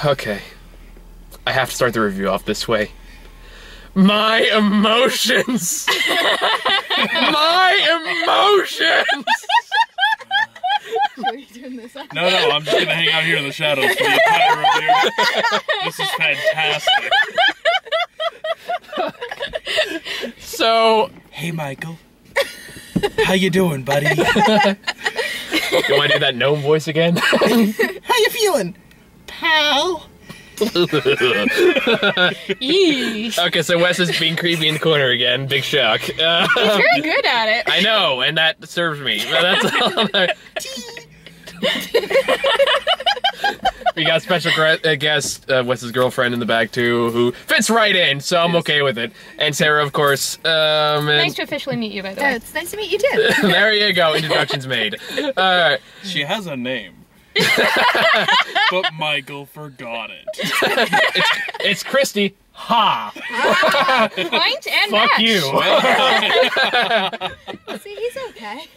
Okay. I have to start the review off this way. My emotions! My emotions! Are you doing this? No, I'm just gonna hang out here in the shadows for the entire review. This is fantastic. So... Hey, Michael. How you doing, buddy? You want to do that gnome voice again? How you feeling, pal? Okay, so Wes is being creepy in the corner again. Big shock. He's very good at it. I know, and that serves me. But that's all. We got a special guest, Wes's girlfriend in the back too, who fits right in, so I'm okay with it. And Sarah, of course. Nice to officially meet you, by the way. It's nice to meet you too. There you go. Introduction's made. Alright. She has a name. But Michael forgot it. It's Christy. Ha! Point and Fuck match. you. See, he's okay.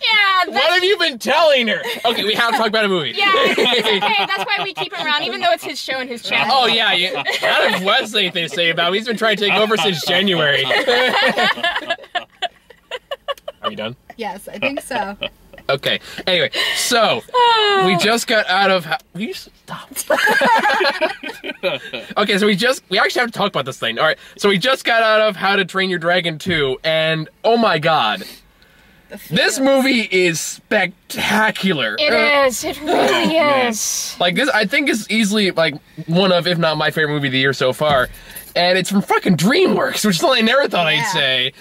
Yeah, What have you been telling her? Okay, we have to talk about a movie. yeah, it's okay. That's why we keep him around, even though it's his show and his channel. Oh yeah, out of Wes anything to say about him. He's been trying to take over since January. Are you done? Yes, I think so. Okay. Anyway, so we just got out of. Will you stop? Okay, so we actually have to talk about this thing. All right, so we just got out of How to Train Your Dragon 2, and oh my god, this movie is spectacular. It is. It really is. Like this, I think is easily like one of, if not my favorite movie of the year so far, and it's from fucking DreamWorks, which is something I never thought I'd say.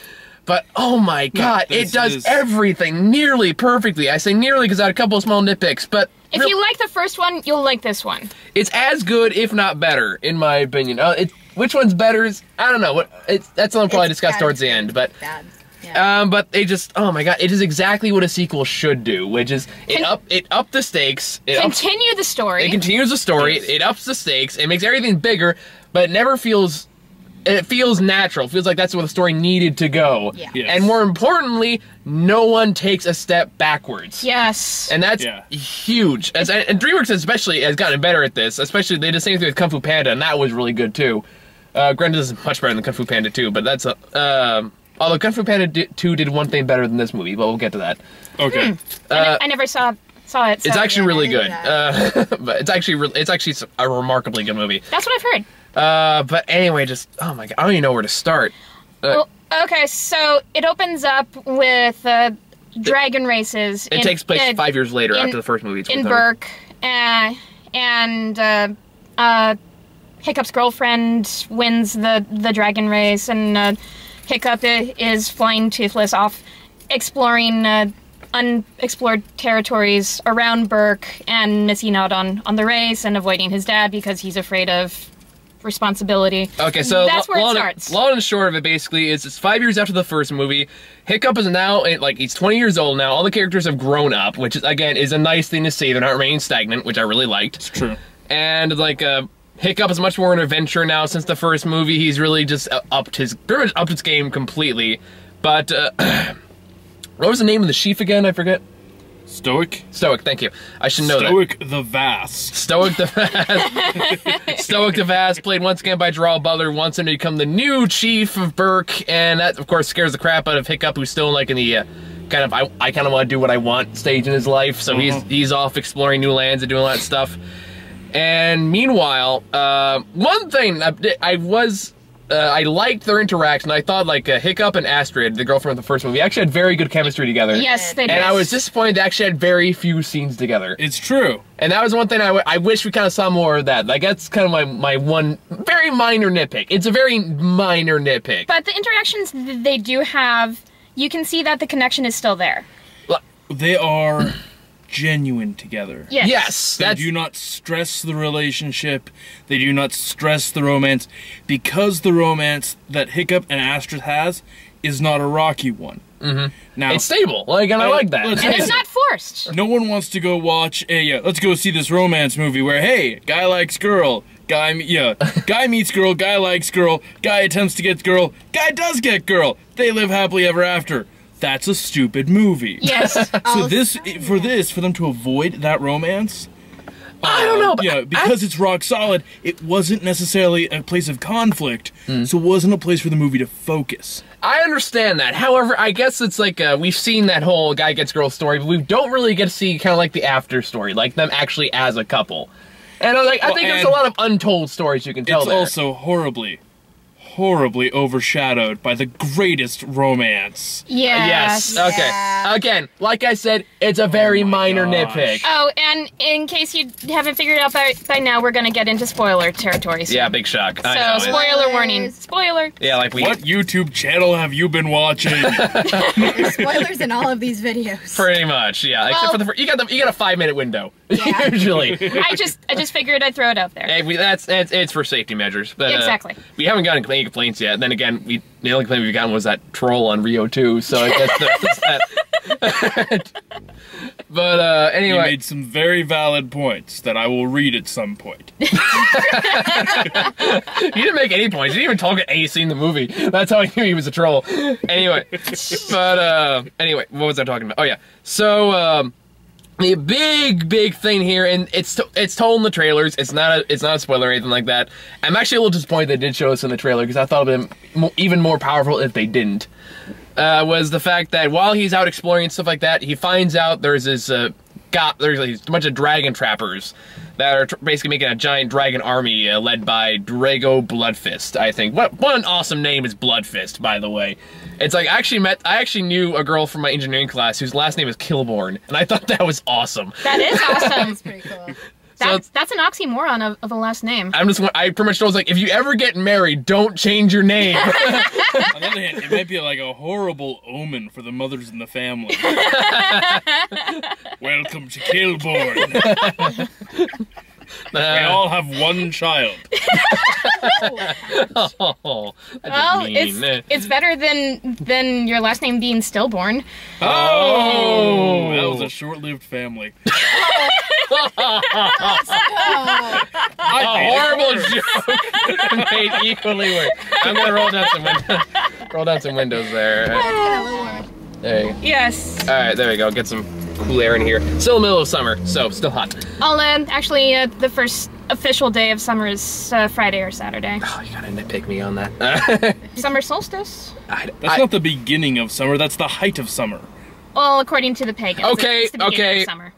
But, oh my god, it does everything nearly perfectly. I say nearly because I had a couple of small nitpicks, but... If you like the first one, you'll like this one. It's as good, if not better, in my opinion. Which one's better is... I don't know. That's something I'll probably discuss towards the end, but... Yeah. But they just... Oh my god, it is exactly what a sequel should do, which is... It upped the stakes. Continue the story. It continues the story, it ups the stakes, it makes everything bigger, but it never feels... It feels natural. It feels like that's where the story needed to go. Yeah. Yes. And more importantly, no one takes a step backwards. Yes. And that's huge. And DreamWorks especially has gotten better at this. Especially, they did the same thing with Kung Fu Panda, and that was really good too. Granted, this is much better than Kung Fu Panda 2, but that's although Kung Fu Panda 2 did one thing better than this movie, but we'll get to that. Okay. I never saw it. So It's actually really good. that. But it's actually a remarkably good movie. That's what I've heard. But anyway, just, oh my god, I don't even know where to start. Well, okay, so it opens up with dragon races. It takes place 5 years later after the first movie. In Burke, and Hiccup's girlfriend wins the dragon race, and Hiccup is flying toothless off, exploring unexplored territories around Burke, and missing out on the race and avoiding his dad because he's afraid of responsibility. Okay, so that's where it starts. Long and short of it basically is it's 5 years after the first movie. Hiccup is now, like, he's 20 years old now. All the characters have grown up, which is, again, is a nice thing to see. They're not remaining stagnant, which I really liked. It's true. And, like, Hiccup is much more an adventure now since the first movie. He's really just upped his game completely. But, what was the name of the chief again? I forget. Stoic? Stoic, thank you. I should know that. Stoic the Vast. Stoic the Vast. Stoic the Vast, played once again by Gerald Butler, wants him to become the new chief of Burke, and that, of course, scares the crap out of Hiccup, who's still, like, in the, kind of, I kind of want to do what I want stage in his life, so he's off exploring new lands and doing all that stuff. And meanwhile, one thing I liked their interaction. I thought, like, Hiccup and Astrid, the girlfriend of the first movie, actually had very good chemistry together. Yes, they did. And I was disappointed they actually had very few scenes together. It's true. And that was one thing I wish we kind of saw more of that. Like, that's kind of my one very minor nitpick. It's a very minor nitpick. But the interactions they do have, you can see that the connection is still there. They are genuine together. Yes. Yes. They do not stress the relationship. They do not stress the romance. Because the romance that Hiccup and Astrid has is not a rocky one. Mm-hmm. Now, it's stable, like, and I like that. And it's not forced. No one wants to go watch let's go see this romance movie where, hey, guy likes girl, guy meets girl, guy likes girl, guy attempts to get girl, guy does get girl, they live happily ever after. that's a stupid movie. Yes. So for them to avoid that romance, I don't know, but yeah, because it's rock solid, it wasn't necessarily a place of conflict, so it wasn't a place for the movie to focus. I understand that. However, I guess it's like, we've seen that whole guy gets girl story, but we don't really get to see kind of like the after story, like them actually as a couple. And I think there's a lot of untold stories you can tell there. It's also horribly overshadowed by the greatest romance. Yes. Yes. Okay. Yeah. Again, like I said, it's a very minor gosh. nitpick. Oh, and in case you haven't figured it out by now, we're gonna get into spoiler territory soon. Yeah, big shock. So, I know. spoiler warning. Spoiler. Yeah, like we What YouTube channel have you been watching? There's spoilers in all of these videos. pretty much, yeah. Except for the you got a 5-minute window Yeah. usually. I just figured I'd throw it out there. Hey, it's for safety measures. But, Exactly. We haven't gotten any complaints yet. Then again, the only complaint we've gotten was that troll on Rio 2, so I guess that's that. But You anyway, made some very valid points that I will read at some point. you didn't make any points. You didn't even talk at any scene in the movie. That's how I knew he was a troll. Anyway, anyway, what was I talking about? Oh yeah, so the big thing here, and it's told in the trailers. It's not a spoiler or anything like that. I'm actually a little disappointed they did show us in the trailer because I thought it would have been even more powerful if they didn't. Was the fact that while he's out exploring and stuff like that, he finds out there's this there's a bunch of dragon trappers that are basically making a giant dragon army led by Drago Bloodfist. I think what an awesome name is Bloodfist, by the way. It's like I actually knew a girl from my engineering class whose last name is Kilborn, and I thought that was awesome. That is awesome. That's pretty cool. That's an oxymoron of a last name. I pretty much was like, if you ever get married, don't change your name. On the other hand, it might be like a horrible omen for the mothers in the family. Welcome to Kilborn. We all have one child. Oh, that's Well, mean. it's better than your last name being stillborn. Oh, that was a short-lived family. A horrible joke made equally worse. I'm gonna roll down some windows there. There you go. Yes. All right, there we go. Get some cool air in here. Still in the middle of summer, so still hot. Actually, the first official day of summer is Friday or Saturday. Oh, you gotta nitpick me on that. Summer solstice. That's not the beginning of summer, that's the height of summer. Well, according to the pagans. Okay, it's the beginning okay. of summer.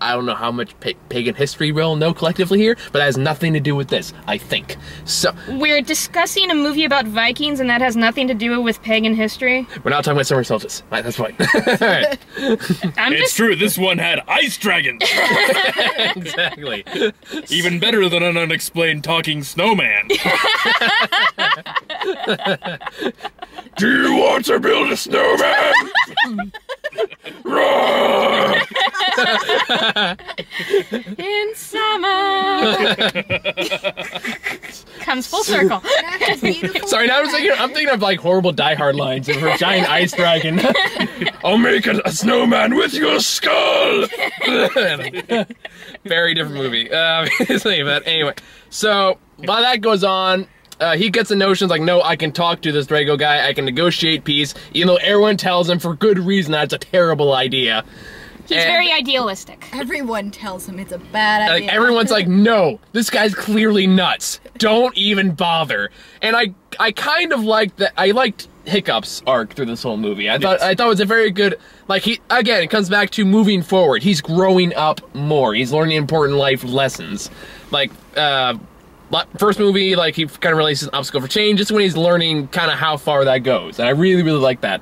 I don't know how much pagan history we'll know collectively here, but that has nothing to do with this, I think. So We're discussing a movie about Vikings, and that has nothing to do with pagan history. we're not talking about summer solstice. Right, that's fine. All right. It's true, this one had ice dragons. Exactly. Even better than an unexplained talking snowman. Do you want to build a snowman? Roar! In summer comes full circle. Sorry, now I'm thinking of like horrible Die Hard lines of her giant ice dragon. I'll make a snowman with your skull! Very different movie, obviously. But anyway, so while that goes on, he gets the notions like, no, I can talk to this Drago guy, I can negotiate peace, even though everyone tells him for good reason that's a terrible idea. He's very idealistic. Everyone tells him it's a bad idea. Like everyone's like, no, this guy's clearly nuts. Don't even bother. And I kind of liked that. I liked Hiccup's arc through this whole movie. I thought it was a very good, like, again, it comes back to moving forward. He's growing up more. He's learning important life lessons. Like, first movie, like, he kind of realizes an obstacle for change. Just when he's learning kind of how far that goes. And I really, really like that.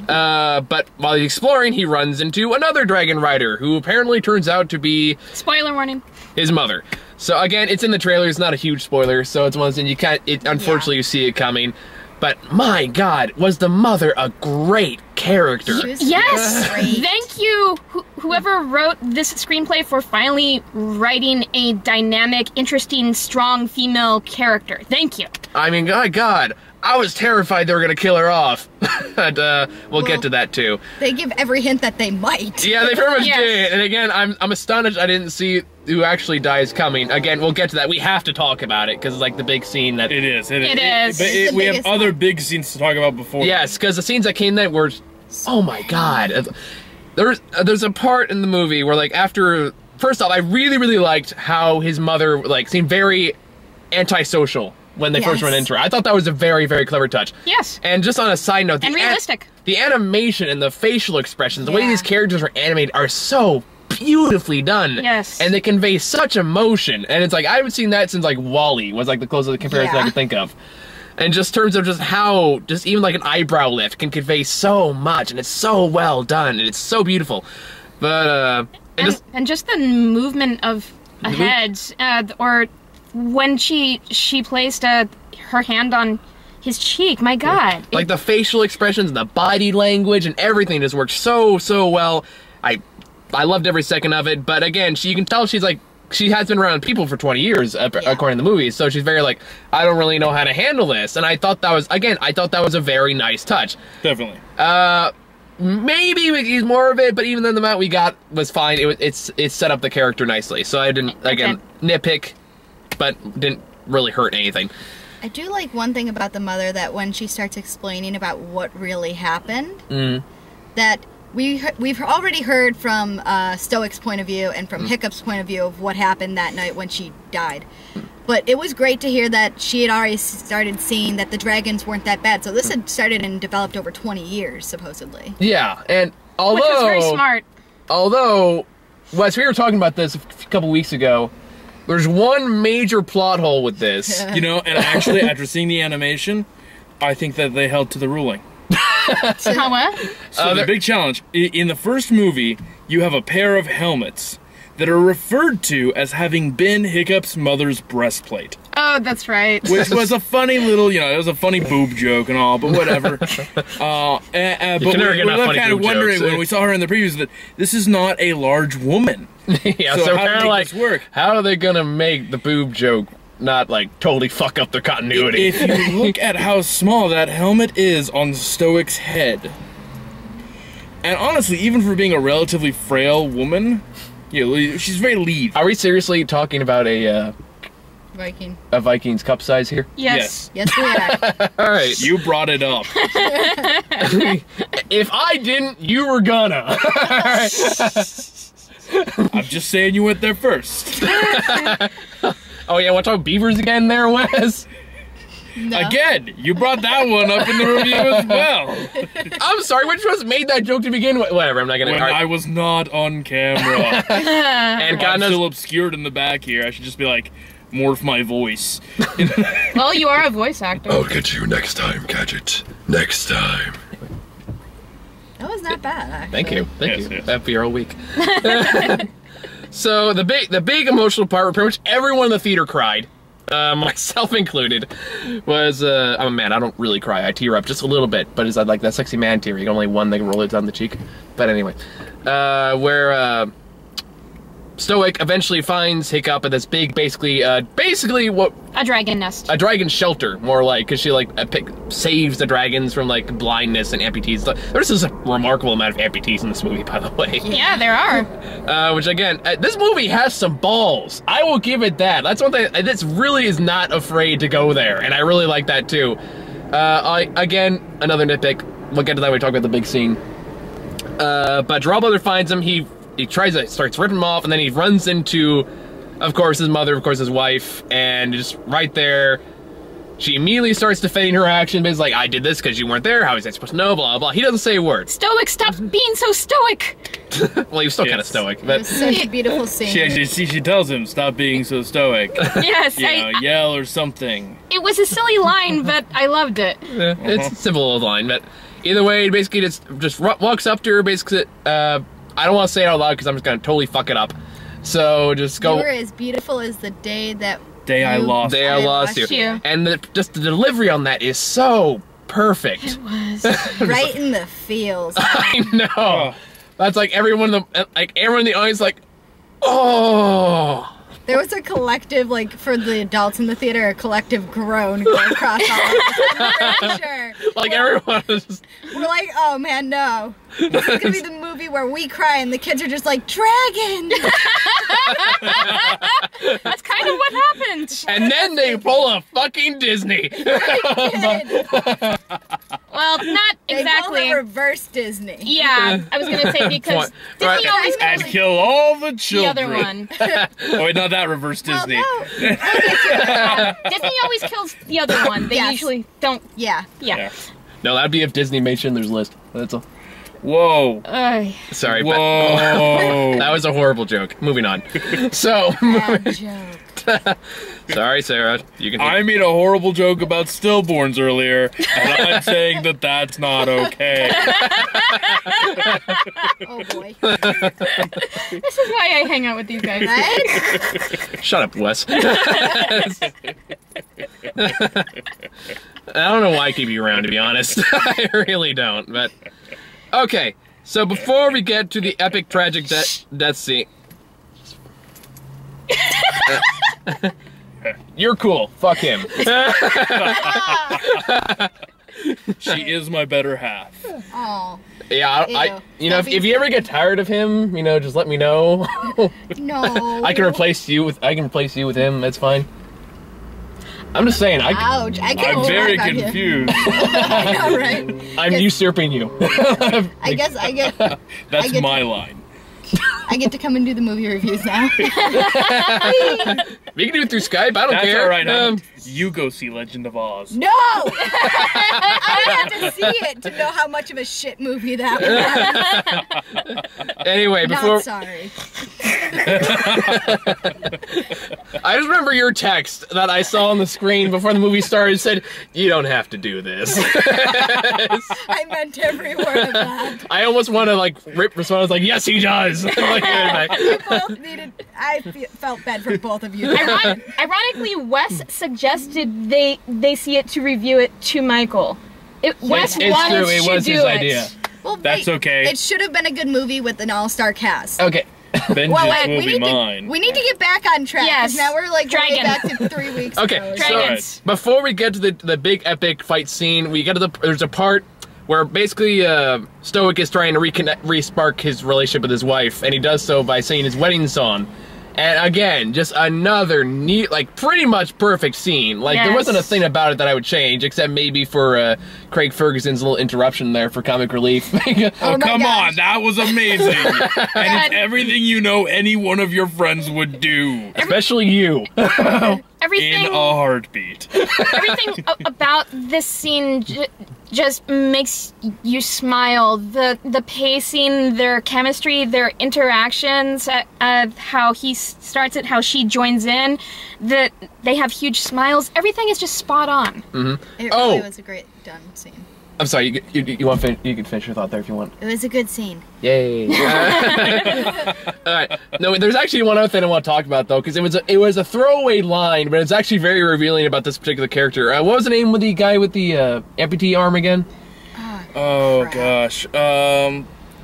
But while he's exploring, he runs into another dragon rider who apparently turns out to be Spoiler warning. his mother. So again, it's in the trailer. It's not a huge spoiler, so it's one thing you can't. Unfortunately, you see it coming. But my God, was the mother a great character? She was Yes! great. Thank you, whoever wrote this screenplay, for finally writing a dynamic, interesting, strong female character. Thank you. I mean, my God, I was terrified they were gonna kill her off. But we'll get to that too. They give every hint that they might. Yeah, they very much Yes. did. And again, I'm astonished I didn't see who actually dies coming. Again, we'll get to that. We have to talk about it because it's like the big scene that. It is. It is. But It's the we have biggest other one. big scenes to talk about before. Yes, because the scenes that came that were Oh my god. There's a part in the movie where, like, after... First off, I really liked how his mother, like, seemed very antisocial when they first went into her. I thought that was a very clever touch. Yes. And just on a side note... And realistic. The animation and the facial expressions, the way these characters are animated are so beautifully done. Yes. And they convey such emotion. And it's like, I haven't seen that since, like, WALL-E was, like, the closest comparison I could think of. And just in terms of just how, just even like an eyebrow lift can convey so much, and it's so well done, and it's so beautiful. But, and just the movement of a head, or when she placed her hand on his cheek, my god. Like the facial expressions and the body language and everything just works so well. I loved every second of it, but again, you can tell she's like, she has been around people for 20 years, according to the movies, so she's very like, I don't really know how to handle this, and I thought that was, again, a very nice touch. Definitely. Maybe we could use more of it, but even then the amount we got was fine. It set up the character nicely, so I didn't, again, nitpick, but didn't really hurt anything. I do like one thing about the mother, that when she starts explaining about what really happened, that we've already heard from Stoic's point of view and from Hiccup's point of view of what happened that night when she died. But it was great to hear that she had already started seeing that the dragons weren't that bad. So this had started and developed over 20 years, supposedly. Yeah, and although... Which was very smart. Although, Wes, we were talking about this a couple weeks ago, there's one major plot hole with this. You know, and actually, after seeing the animation, I think that they held to the ruling. How what? So the big challenge, in the first movie, you have a pair of helmets that are referred to as having been Hiccup's mother's breastplate. Oh, that's right. Which was a funny little, you know, it was a funny boob joke and all, but whatever. But we were kind of wondering when we saw her in the previews that this is not a large woman. Yeah, so kind of like, how are they gonna make the boob joke not like totally fuck up their continuity? If you look at how small that helmet is on Stoic's head, and honestly, even for being a relatively frail woman, you know, she's very lean. Are we seriously talking about a Vikings cup size here? Yes. Yes, we are. All right. You brought it up. If I didn't, you were gonna. I'm just saying you went there first. Oh yeah, want to talk beavers again there, Wes? No. Again, you brought that one up in the review as well. I'm sorry, which was made that joke to begin with? Whatever, I'm not gonna... When I was not on camera. And God I'm knows... still obscured in the back here. I should just be like, morph my voice. Well, you are a voice actor. I'll get you next time, Gadget. Next time. That was not bad, actually. Thank you. Thank you. Yes. That'd be our week. So the big emotional part where pretty much everyone in the theater cried, myself included, was oh man, I don't really cry. I tear up just a little bit, but it's like that sexy man tear. You only one that can roll it down the cheek. But anyway, where Stoic eventually finds Hiccup at this big, basically what... A dragon nest. A dragon shelter, more like, because she, like, saves the dragons from, like, blindness and amputees. There's just a remarkable amount of amputees in this movie, by the way. Yeah, there are. Which, again, this movie has some balls. I will give it that. That's one thing, this really is not afraid to go there, and I really like that, too. Again, another nitpick. We'll get to that when we talk about the big scene. But Drow Brother finds him, he starts ripping him off, and then he runs into, of course, his mother, of course, his wife, and just right there, she immediately starts defending her action, but it's like, I did this because you weren't there, how is I supposed to know, blah, blah. He doesn't say a word. Stoic, stop being so stoic! Well, he was still kind of stoic, but... It was such a beautiful scene. She tells him, stop being so stoic. Yes, You know, yell or something. it was a silly line, but I loved it. Yeah, it's a simple old line, but either way, basically just walks up to her, basically, I don't want to say it out loud because I'm just going to totally fuck it up. So just go... You were as beautiful as the day that... I lost you. And just the delivery on that is so perfect. It was. Right in the feels. I know. That's like everyone in the audience like, oh... There was a collective, like, for the adults in the theater, a collective groan going across all of us. I'm pretty sure. Like, everyone is just... We're like, oh man, no. This is gonna be the movie where we cry and the kids are just like, dragon! That's kind of what happened. And then they pull a fucking Disney. Well, not They exactly. pull a reverse Disney. Yeah, I was gonna say because Right. Disney always And kills kill all the the children. other one. Oh, wait, not that reverse Disney. Oh, no. Disney always kills the other one. They Yes. usually don't. Yeah. Yeah. Yeah. No, that'd be if Disney made Schindler's List. That's all. Whoa. Sorry, but Whoa. that was a horrible joke. Moving on. So, Bad joke. sorry, Sarah. You can. I made a horrible joke about stillborns earlier, and I'm saying that that's not okay. Oh boy. This is why I hang out with these guys. Right? Shut up, Wes. I don't know why I keep you around, to be honest. I really don't, but... Okay, so before we get to the epic tragic death scene... You're cool. Fuck him. She is my better half. Oh. Yeah, I Ew. you know, if you ever get tired of him, you know, just let me know. No. I can replace you with him. That's fine. I'm just saying, Ouch. I can't I'm very about him. confused. I know, right? I'm usurping you. I guess That's get my to- line. I get to come and do the movie reviews now. We can do it through Skype. I don't That's care. all right. You go see Legend of Oz. No! I would have to see it to know how much of a shit movie that was. Anyway, before Not sorry. I just remember your text that I saw on the screen before the movie started said, "You don't have to do this." I meant every word of that. I almost want to like rip respond. I was like, "Yes, he does." Like, You both needed. Felt bad for both of you. Ironically, Wes suggested they see it to review it to Michael. Wes it's wanted true. It to was do his it. idea. Well, That's okay. It should have been a good movie with an all-star cast. Okay. Vengeance Well, wait, will we be need mine. to we need to get back on track. 'Cause Yes. Now we're like way Dragon. back to 3 weeks Okay. ago. So Dragons. before we get to the big epic fight scene, we get to there's a part where basically Stoic is trying to re-spark his relationship with his wife, and he does so by singing his wedding song. And again, just another neat, like pretty much perfect scene. Like there wasn't a Yes. thing about it that I would change, except maybe for Craig Ferguson's little interruption there for comic relief. Oh, Oh my come gosh. on, that was amazing. And it's everything you know any one of your friends would do. Especially you. Everything, In a heartbeat. everything about this scene just makes you smile. The pacing, their chemistry, their interactions, how he starts it, how she joins in, that they have huge smiles. Everything is just spot on. It Oh. really was a great done scene. I'm sorry, you want you can finish your thought there if you want. It was a good scene. Yay! Alright. No, there's actually one other thing I want to talk about though, because it was a throwaway line, but it's actually very revealing about this particular character. What was the name of the guy with the amputee arm again? Oh, Crap. gosh.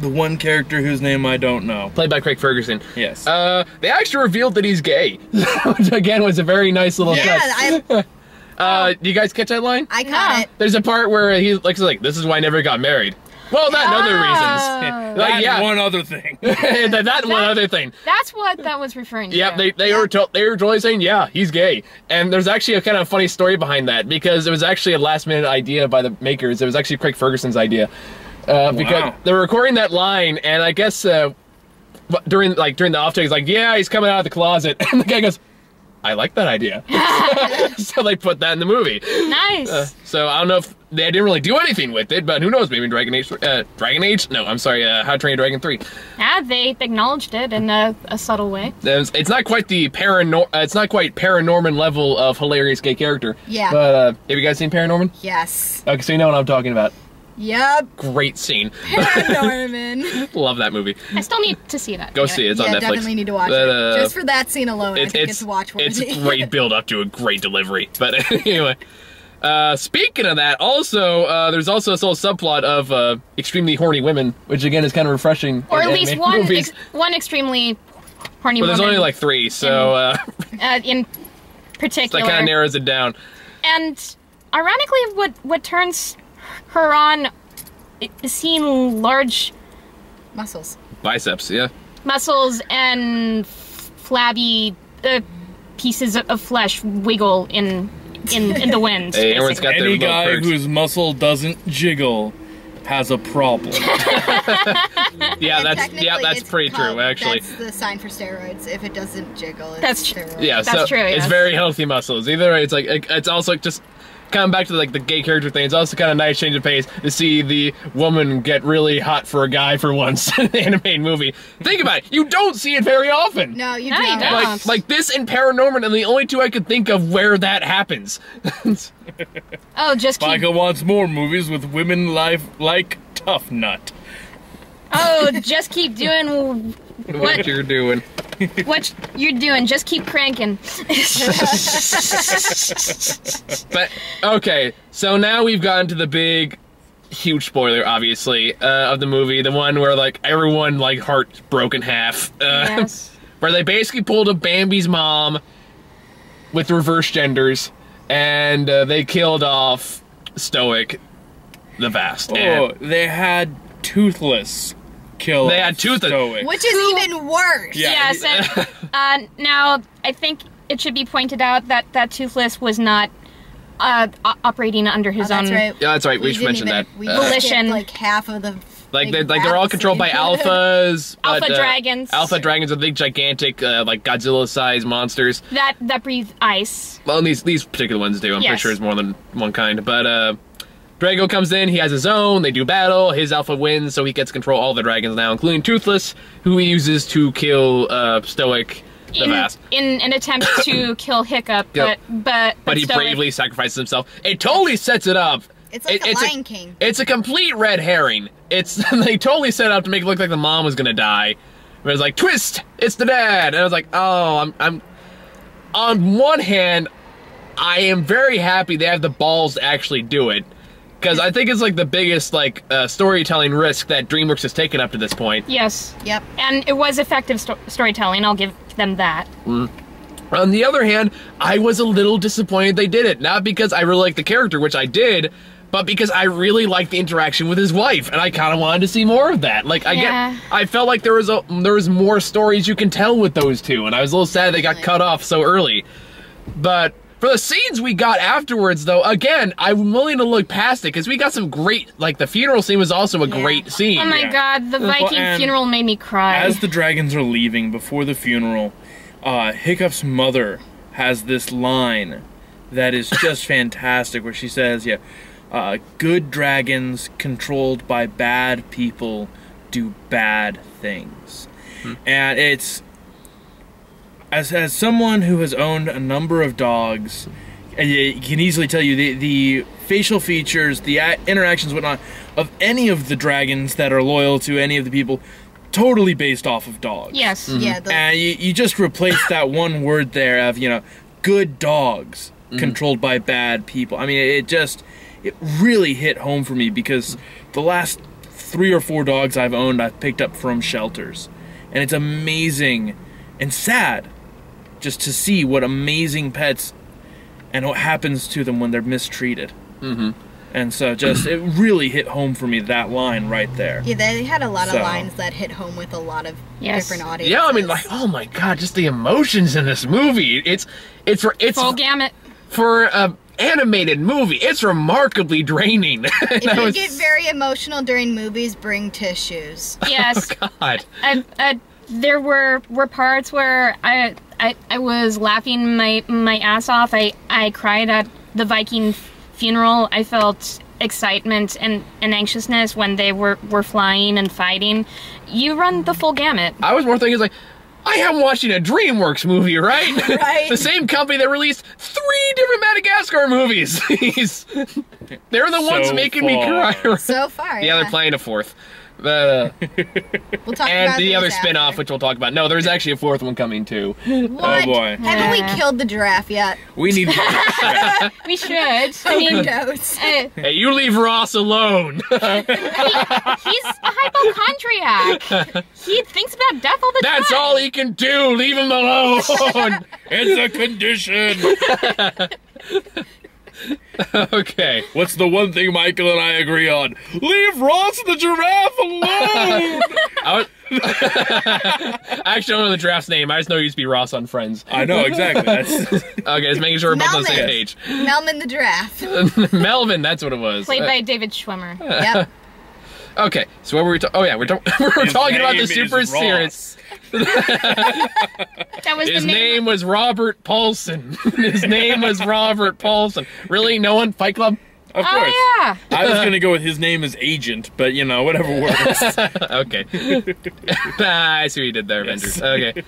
The one character whose name I don't know. Played by Craig Ferguson. Yes. They actually revealed that he's gay, which again was a very nice little Yeah, touch. Do you guys catch that line? I caught it. There's a part where he's like, "This is why I never got married." Well, that and other reasons. Like, That yeah, one other thing. that one other thing. That's what that was referring to. Yeah, they were totally saying, yeah, he's gay. And there's actually a kind of funny story behind that, because it was actually a last-minute idea by the makers. It was actually Craig Ferguson's idea. Because they were recording that line, and I guess during the off take, he's like, yeah, he's coming out of the closet. And the guy goes, I like that idea. So they put that in the movie. Nice. So I don't know if they didn't really do anything with it, but who knows? Maybe Dragon Age? No, I'm sorry. How to Train Your Dragon 3. Yeah, they acknowledged it in a subtle way. It's not quite the it's not quite Paranorman level of hilarious gay character. Yeah. But have you guys seen Paranorman? Yes. Okay, so you know what I'm talking about. Yep. Great scene. Norman. Love that movie. I still need to see that. Go see it. It's on Yeah, Netflix. definitely need to watch But, it. Just for that scene alone, I think it's watch worthy. It's a great build up to a great delivery. But anyway. Speaking of that, also, there's also this whole subplot of extremely horny women, which again is kind of refreshing. Or in at least animated movies. one extremely horny But there's woman. only like 3, so in particular. that kind of narrows it down. And ironically, what turns her on is seeing large Muscles. Biceps, yeah. muscles and flabby pieces of flesh wiggle in the wind. Hey, everyone's got their Any little guy perks. whose muscle doesn't jiggle has a problem. Yeah, And that's technically that's it's pretty called- true, actually. That's the sign for steroids. If it doesn't jiggle, it's That's steroids. Yeah, That's so true, it's yes. very healthy muscles. Either way, it's like it's also just coming back to like the gay character thing. It's also kind of nice change of pace to see the woman get really hot for a guy for once in an animated movie. Think about it. You don't see it very often. No, you No, you don't. don't. Like this and Paranorman, and the only two I could think of where that happens. Oh, just keep. Micah wants more movies with women like Tough Nut. Oh, just keep doing What you're doing. what you're doing. Just keep cranking. But okay, so now we've gotten to the big, huge spoiler, obviously, of the movie. The one where like everyone like heart broke in half. Yes. Where they basically pulled a Bambi's mom with reverse genders, and they killed off Stoic the Vast. Oh, And they had Toothless kill. They had Toothless. Stoic. Which is even worse. Yeah. Yes. And, now, I think it should be pointed out that Toothless was not operating under his Oh, own. that's right. Yeah, that's right. We should didn't mention even- that. We Volition. skipped, like half of the. They're all controlled by alphas. Alpha but, dragons. Alpha dragons are big, gigantic, like Godzilla-sized monsters. That breathe ice. Well, these particular ones do. I'm pretty Yes. sure it's more than one kind. But Drago comes in. He has his own. They do battle. His alpha wins, so he gets control of all the dragons now, including Toothless, who he uses to kill Stoic the Vast. In an attempt to kill Hiccup, Yep. but But he Stoic- bravely sacrifices himself. It totally sets it up. It's like It's a Lion King. It's a complete red herring. They totally set it up to make it look like the mom was gonna die. But it's like, twist! It's the dad! And I was like, oh, I'm on one hand, I am very happy they have the balls to actually do it. Because I think it's like the biggest like storytelling risk that DreamWorks has taken up to this point. Yes. Yep. And it was effective storytelling. I'll give them that. On the other hand, I was a little disappointed they did it. Not because I really liked the character, which I did, but because I really liked the interaction with his wife, and I kind of wanted to see more of that. Like, I felt like there was more stories you can tell with those two, and I was a little sad they got cut off so early. But for the scenes we got afterwards, though, again, I'm willing to look past it, because we got some great, like, the funeral scene was also a great scene. Oh my Yeah. god, the Viking and funeral made me cry. As the dragons are leaving before the funeral, Hiccup's mother has this line that is just fantastic, where she says, good dragons controlled by bad people do bad things. And it's, as someone who has owned a number of dogs, and you can easily tell you the facial features, the interactions, whatnot, of any of the dragons that are loyal to any of the people, totally based off of dogs. Yes. Yeah. And you just replace that one word there of, good dogs controlled by bad people. I mean, it really hit home for me, because the last 3 or 4 dogs I've owned, I've picked up from shelters. And it's amazing and sad just to see what amazing pets and what happens to them when they're mistreated. And so it really hit home for me, that line right there. Yeah, they had a lot of So- lines that hit home with a lot of Yes. different audiences. Yeah, I mean, like, oh my god, just the emotions in this movie. It's Full gamut. for a animated movie. It's remarkably draining. If you get very emotional during movies, bring tissues. Yes. God. There were parts where I was laughing my ass off. I cried at the Viking funeral. I felt excitement and anxiousness when they were flying and fighting. You run the full gamut. I was more thinking, like, I am watching a DreamWorks movie, right? Right. The same company that released 3 different Madagascar movies. They're the ones So making me far. cry. So far, Yeah, they're playing a 4th. We'll talk And about the these other after. spin-off, which we'll talk about. No, there's actually a 4th one coming, too. What? Oh, boy. Haven't we Yeah. killed the giraffe yet? We need We should. I mean, Overdose. Hey, you leave Ross alone. he's a hypochondriac. He thinks about death all the time. That's all he can do. Leave him alone. It's a condition. Okay. What's the one thing Michael and I agree on? Leave Ross the giraffe alone! I actually don't know the giraffe's name. I just know he used to be Ross on Friends. I know, exactly. That's... Okay, just making sure we're both on the same page. Melvin the giraffe. Melvin, that's what it was. Played by David Schwimmer. Yep. Okay, so what were we talking? Oh yeah, we're talking about the Super Series. That was His the name was Robert Paulson. His name was Robert Paulson. Really? No one? Fight Club? Of course. Oh, yeah. I was going to go with his name as Agent, but, you know, whatever works. Okay. I see what you did there, Yes. Avengers. Okay.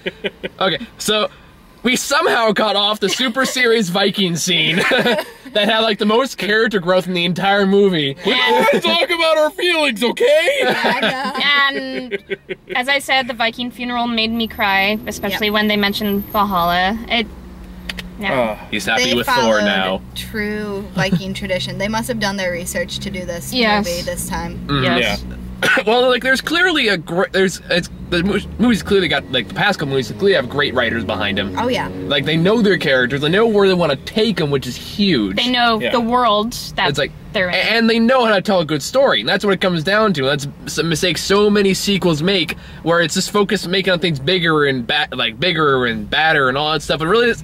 Okay, so we somehow got off the Super Series Viking scene that had, like, the most character growth in the entire movie. We want to talk about our feelings, okay? And as I said, the Viking funeral made me cry, especially when they mentioned Valhalla. He's happy They with Thor followed now. True Viking tradition. They must have done their research to do this movie this time. Yes. Yeah. Well, like, there's clearly a great. The movie's clearly got, like, the past couple movies clearly have great writers behind them. Oh yeah. Like, they know their characters, they know where they want to take them, which is huge. They know the world that It's like, they're in. and they know how to tell a good story, and that's what it comes down to. That's a mistake so many sequels make, where it's just focused on making on things bigger and bigger and badder and all that stuff. But really,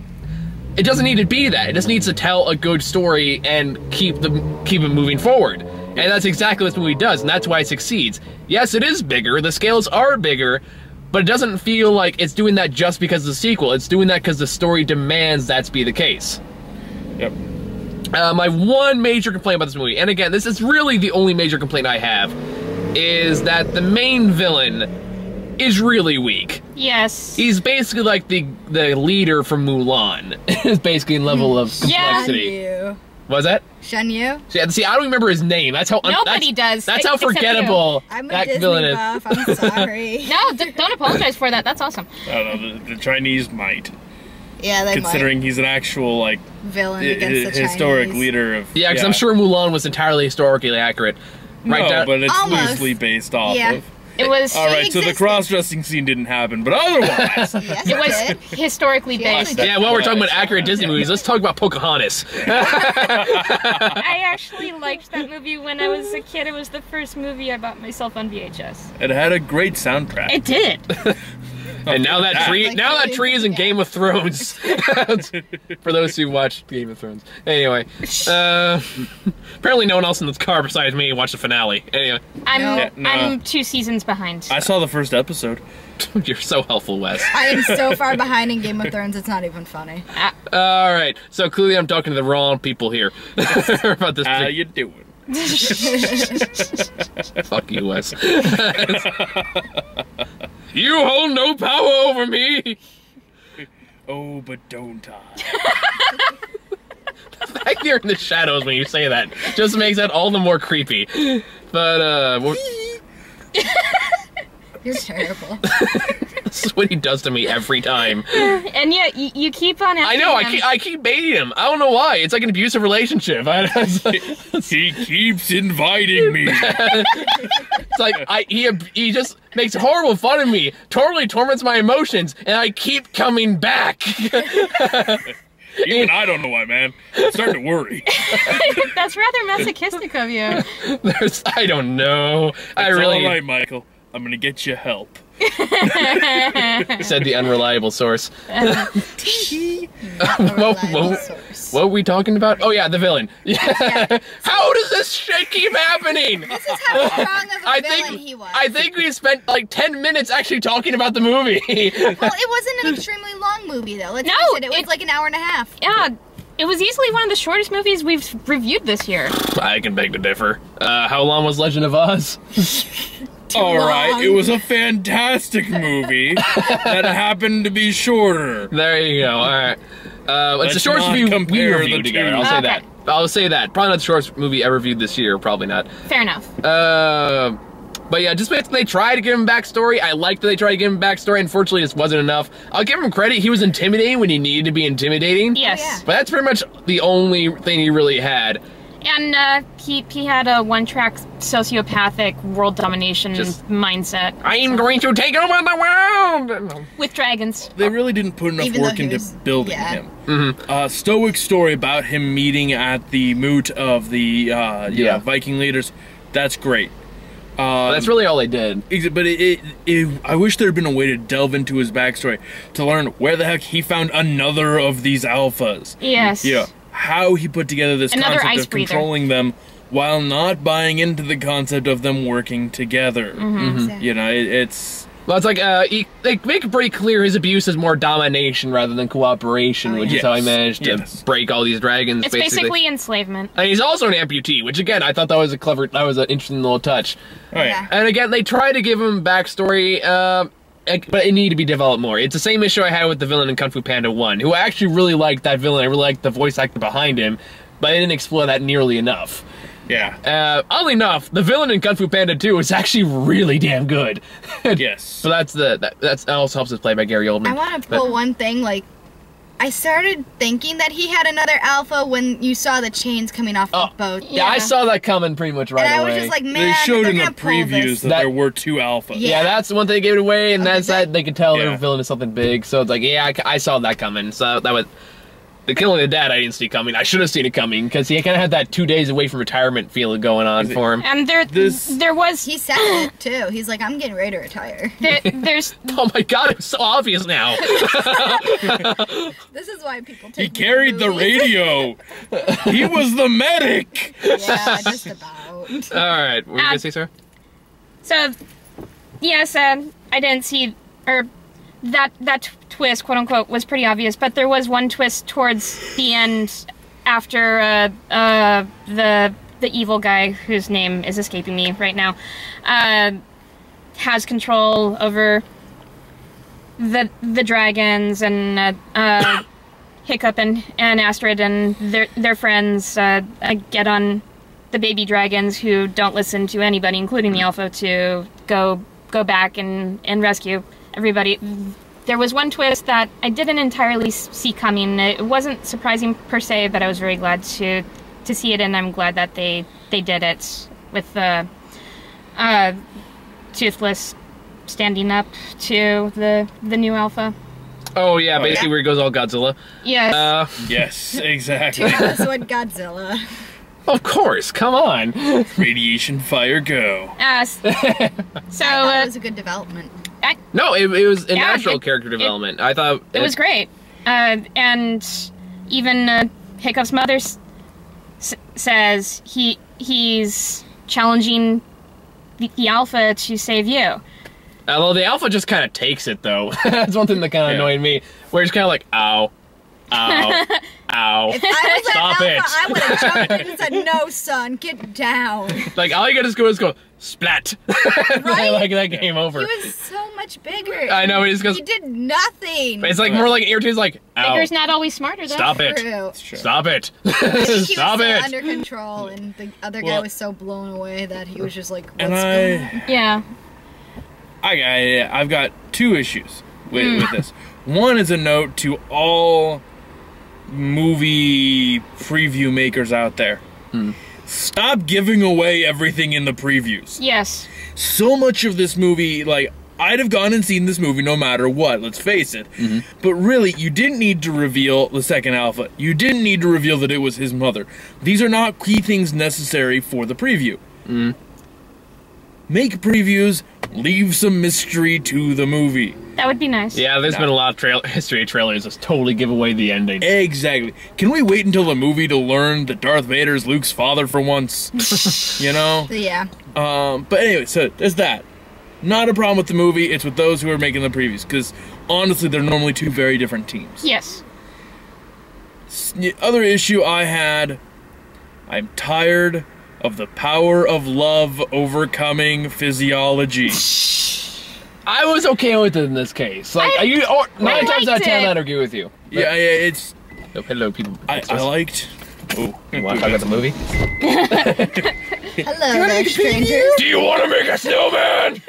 it doesn't need to be that. It just needs to tell a good story and keep it moving forward. And that's exactly what this movie does, and that's why it succeeds. Yes, it is bigger, the scales are bigger, but it doesn't feel like it's doing that just because of the sequel. It's doing that because the story demands that to be the case. Yep. My one major complaint about this movie, and again, this is really the only major complaint I have, is that the main villain is really weak. Yes. He's basically like the leader from Mulan. Is basically in level of complexity. Shan Yu. Was that? Shan Yu? See, I don't remember his name. That's how Nobody does. That's how except forgettable I'm a that Disney villain is. buff. I'm sorry. No, don't apologize for that. That's awesome. I don't know, the Chinese might. Yeah, they Considering he's an actual, like, villain against the historic Chinese. leader of... Yeah, because I'm sure Mulan was entirely historically accurate. Right No, down. but it's Almost. loosely based off Yeah. of... It was Alright, so the existed. cross-dressing scene didn't happen, but otherwise... Yes, it was did. historically She based. actually Yeah, while we're talking about accurate Disney movies, let's talk about Pocahontas. I actually liked that movie when I was a kid. It was the first movie I bought myself on VHS. It had a great soundtrack. It did. And now that Like, tree is in Game of Thrones. For those who watched Game of Thrones. Anyway, apparently no one else in the car besides me watched the finale. Anyway, I'm 2 seasons behind. I saw the first episode. you're so helpful, Wes. I am so far behind in Game of Thrones, it's not even funny. All right, so clearly I'm talking to the wrong people here about this. How you doing? Fuck you, Wes. You hold no power over me. Oh, but don't I? Back here in the shadows when you say that just makes that all the more creepy. But You're terrible. this is what he does to me every time. And yet you keep on asking I know. him. I keep baiting him. I don't know why. It's like an abusive relationship. He keeps inviting me. It's like he just makes horrible fun of me, totally torments my emotions, and I keep coming back. Even I don't know why, man. I'm starting to worry. That's rather masochistic of you. I don't know. It's all right, Michael. I'm gonna get you help. Said the unreliable source. What were we talking about? Oh yeah, the villain. Yeah. How does this shit keep happening? This is how strong of a villain he was. I think we spent like 10 minutes actually talking about the movie. Well, it wasn't an extremely long movie, though. Let's face it, it was like an hour and a half. Yeah, it was easily one of the shortest movies we've reviewed this year. I can beg to differ. How long was Legend of Oz? Alright, it was a fantastic movie that happened to be shorter. There you go. All right. It's the Let's shortest not movie we compare reviewed the together. two. I'll say Okay. that. I'll say that. Probably not the shortest movie ever viewed this year. Probably not. Fair enough. But yeah, just basically they tried to give him backstory. I liked that they tried to give him backstory. Unfortunately, this wasn't enough. I'll give him credit. He was intimidating when he needed to be intimidating. Yes. Oh, yeah. But that's pretty much the only thing he really had. And he had a one-track sociopathic world domination mindset. I'm going to take over the world! with dragons. They really didn't put enough Even though work he into was- building yeah. him. Stoic story about him meeting at the moot of the Viking leaders. That's great. That's really all they did. But I wish there had been a way to delve into his backstory to learn where the heck he found another of these alphas. Yes. Yeah, how he put together this Another concept ice of breather. controlling them while not buying into the concept of them working together. Exactly. You know, it's Well, it's like they make it pretty clear his abuse is more domination rather than cooperation, which is how he managed to break all these dragons. It's basically enslavement. And he's also an amputee, which again I thought that was an interesting little touch. oh yeah. Yeah. And again, they try to give him backstory, but it needed to be developed more. It's the same issue I had with the villain in Kung Fu Panda 1, who I actually really liked that villain. I really liked the voice actor behind him, but I didn't explore that nearly enough. Yeah. Oddly enough, the villain in Kung Fu Panda 2 is actually really damn good. Yes. So that also helps us play by Gary Oldman. I want to pull one thing, like, I started thinking that he had another alpha when you saw the chains coming off the boat. Yeah, I saw that coming pretty much right And I away. was just like, man, They showed they're in the gonna pull previews this. that there were 2 alphas. yeah, that's one thing they gave it away, and that's Okay, that they could tell they Yeah. were villain is something big. So it's like, yeah, I saw that coming. So that was the killing of dad. I didn't see coming. I should have seen it coming because he kind of had that 2 days away from retirement feeling going on for him. And there was He said it, too. He's like, I'm getting ready to retire. there's Oh my god, it's so obvious now. This is why people take He me to carried the movies. radio. He was the medic. Yeah, just about. All right, what were you gonna say, sir? so yes, I didn't see or that twist, quote unquote, was pretty obvious, but there was one twist towards the end after the evil guy whose name is escaping me right now has control over the dragons and Hiccup and Astrid and their friends get on the baby dragons who don't listen to anybody, including the alpha, to go back and rescue everybody. There was one twist that I didn't entirely see coming. It wasn't surprising per se, but I was very glad to see it, and I'm glad that they did it with the Toothless standing up to the new alpha. Oh yeah, basically where he goes all Godzilla. Yes. Yes, exactly. That's what Godzilla. Of course, come on. Radiation, fire, go. So That was a good development. No, it was a Yeah, natural character development. I thought it was great. And even Hiccup's mother says he's challenging the alpha to save you. Although the alpha just kind of takes it, though. That's one thing that kind of annoyed me. Where it's kind of like, ow, ow, ow. If I was Stop an it. alpha, I would have jumped in and said, no, son, get down. Like, all you gotta do is go, splat. Right? Like, that game over. He was so much bigger. I know, he just goes, He did nothing. it's like more like irritating, like, ow, Bigger's not always smarter, though. stop it. True. Stop it. He was Stop so it. under control, and the other guy Well- was so blown away that he was just like, what's And going on? Yeah. I've got 2 issues with this. One is a note to all movie preview makers out there. Stop giving away everything in the previews. Yes. So much of this movie, like, I'd have gone and seen this movie no matter what, let's face it. But really, you didn't need to reveal the second alpha. You didn't need to reveal that it was his mother. These are not key things necessary for the preview. Make previews, leave some mystery to the movie. That would be nice. Yeah, there's been a lot of history of trailers that totally give away the ending. Exactly. Can we wait until the movie to learn that Darth Vader's Luke's father for once? You know? Yeah. But anyway, so there's that. Not a problem with the movie, it's with those who are making the previews, because honestly, they're normally 2 very different teams. Yes. The other issue I had, I'm tired of the power of love overcoming physiology. I was okay with it in this case. Like, I 9 times out of liked 10, it. I'd agree with you. Yeah, it's... Oh, hello, people. I liked... Oh, You want to talk about the movie? Hello there, strangers. Do you want to make a snowman?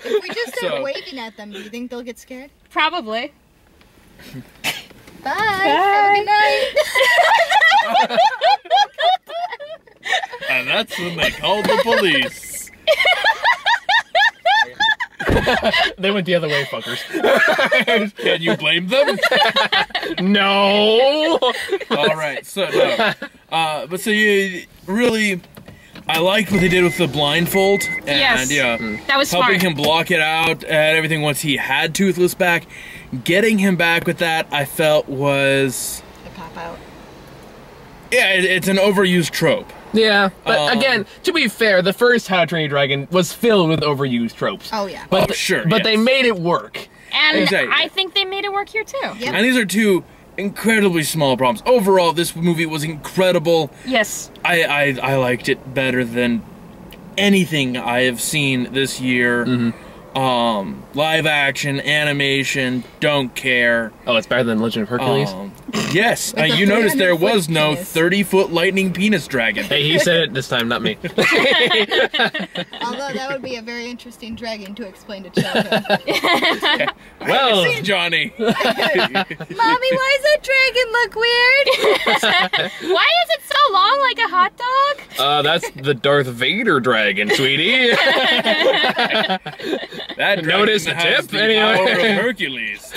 If we just start So- waving at them, do you think they'll get scared? Probably. Bye. Have a good night. and that's when they called the police. They went the other way, fuckers. Can you blame them? No. All right, so no. But so you really, I liked what they did with the blindfold, and Yes. yeah, That was helping smart. him block it out and everything once he had Toothless back. Getting him back with that, I felt was, A pop out. yeah, it's an overused trope. Yeah, but again, to be fair, the first How to Train Your Dragon was filled with overused tropes. Oh yeah. But Oh, sure, But they yes. made it work. And Exactly. I think they made it work here too. Yep. And these are two incredibly small problems. Overall, this movie was incredible. Yes. I liked it better than anything I have seen this year. Live action, animation, don't care. Oh, it's better than Legend of Hercules? Yes, With the you noticed there 300-foot was no penis. 30-foot lightning penis dragon. Hey, he said it this time, not me. Although that would be a very interesting dragon to explain to children. Well, See, Johnny. Mommy, why does that dragon look weird? Why is it so long like a hot dog? that's the Darth Vader dragon, sweetie. That dragon Notice the has tip, the anyway. power of Hercules.